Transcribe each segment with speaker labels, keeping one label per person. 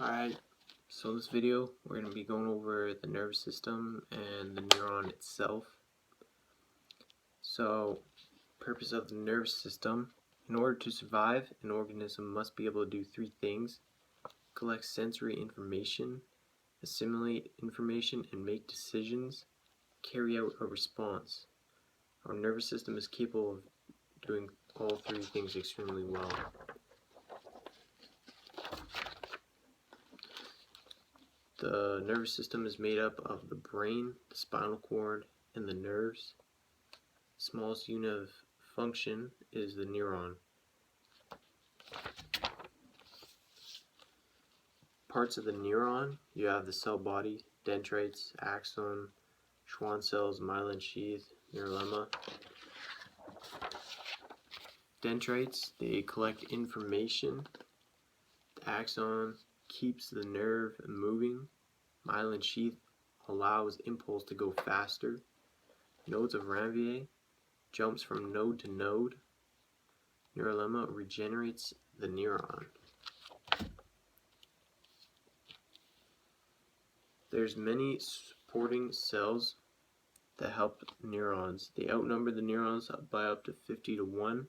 Speaker 1: Alright, so this video we're going to be going over the nervous system and the neuron itself. So, purpose of the nervous system: in order to survive, an organism must be able to do three things: collect sensory information, assimilate information and make decisions, carry out a response. Our nervous system is capable of doing all three things extremely well. The nervous system is made up of the brain, the spinal cord, and the nerves. The smallest unit of function is the neuron. Parts of the neuron: you have the cell body, dendrites, axon, Schwann cells, myelin sheath, neurolemma. Dendrites, they collect information. The axon keeps the nerve moving. Myelin sheath allows impulse to go faster. Nodes of Ranvier jumps from node to node. Neurolemma regenerates the neuron. There's many supporting cells that help neurons. They outnumber the neurons by up to 50 to 1.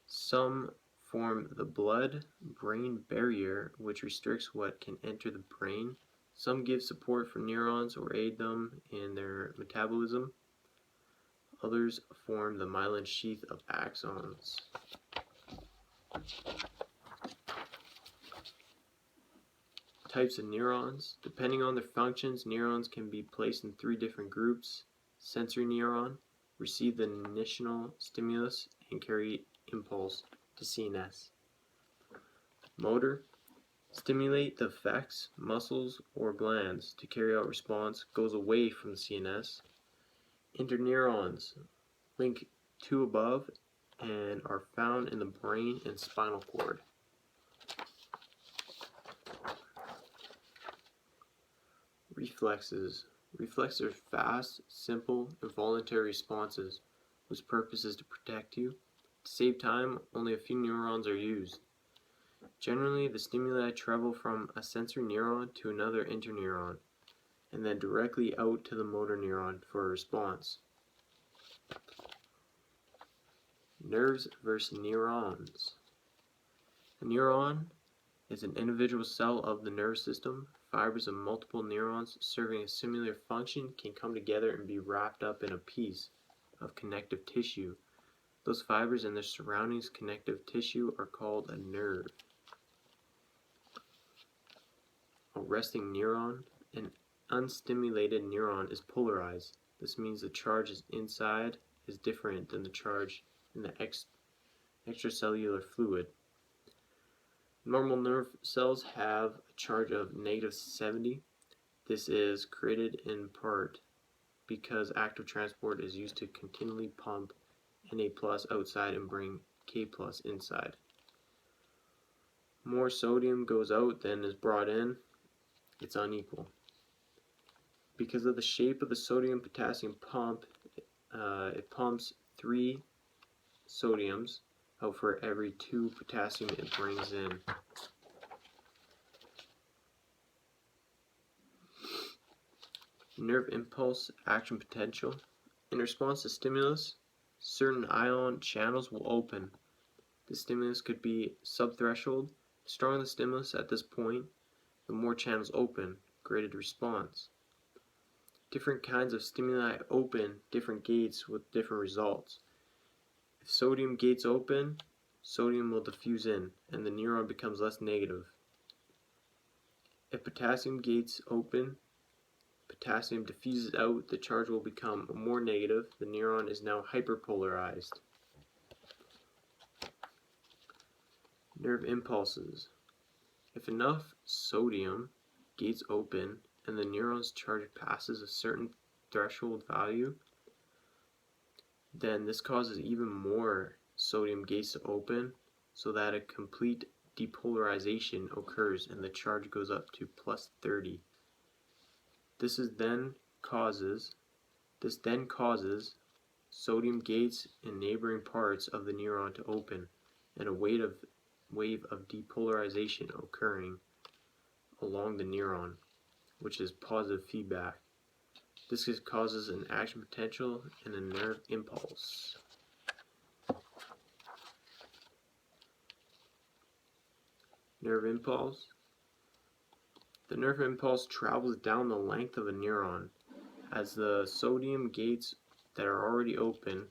Speaker 1: Some form the blood-brain barrier, which restricts what can enter the brain. Some give support for neurons or aid them in their metabolism. Others form the myelin sheath of axons. Types of neurons: depending on their functions, neurons can be placed in three different groups. Sensory neuron receive the initial stimulus and carry impulse to CNS. Motor stimulate the effects, muscles, or glands to carry out response, goes away from the CNS. Interneurons link two above and are found in the brain and spinal cord. Reflexes. Reflexes are fast, simple, involuntary responses whose purpose is to protect you. To save time, only a few neurons are used. Generally, the stimuli travel from a sensory neuron to another interneuron, and then directly out to the motor neuron for a response. Nerves versus neurons. A neuron is an individual cell of the nervous system. Fibers of multiple neurons serving a similar function can come together and be wrapped up in a piece of connective tissue. Those fibers and their surrounding connective tissue are called a nerve. A resting neuron: an unstimulated neuron is polarized. This means the charge inside is different than the charge in the extracellular fluid. Normal nerve cells have a charge of -70. This is created in part because active transport is used to continually pump Na+ outside and bring K+ inside. More sodium goes out than is brought in. It's unequal. Because of the shape of the sodium-potassium pump, it pumps 3 sodiums out for every 2 potassium it brings in. Nerve impulse action potential. In response to stimulus, certain ion channels will open. The stimulus could be subthreshold. The stronger the stimulus at this point, the more channels open, greater response. Different kinds of stimuli open different gates with different results. If sodium gates open, sodium will diffuse in, and the neuron becomes less negative. If potassium gates open, potassium diffuses out, the charge will become more negative. The neuron is now hyperpolarized. Nerve impulses. If enough sodium gates open and the neuron's charge passes a certain threshold value, then this causes even more sodium gates to open so that a complete depolarization occurs and the charge goes up to +30. This then causes sodium gates in neighboring parts of the neuron to open and a wave of depolarization occurring. along the neuron, which is positive feedback. This causes an action potential and a nerve impulse. Nerve impulse. The nerve impulse travels down the length of a neuron as the sodium gates that are already open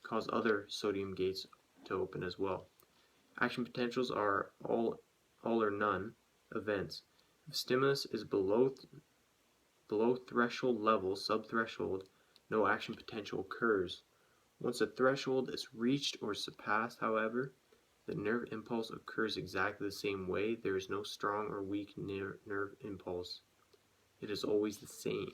Speaker 1: cause other sodium gates to open as well. Action potentials are all or none events. If stimulus is below threshold level, subthreshold, no action potential occurs. Once a threshold is reached or surpassed, however, the nerve impulse occurs exactly the same way. There is no strong or weak nerve impulse. It is always the same.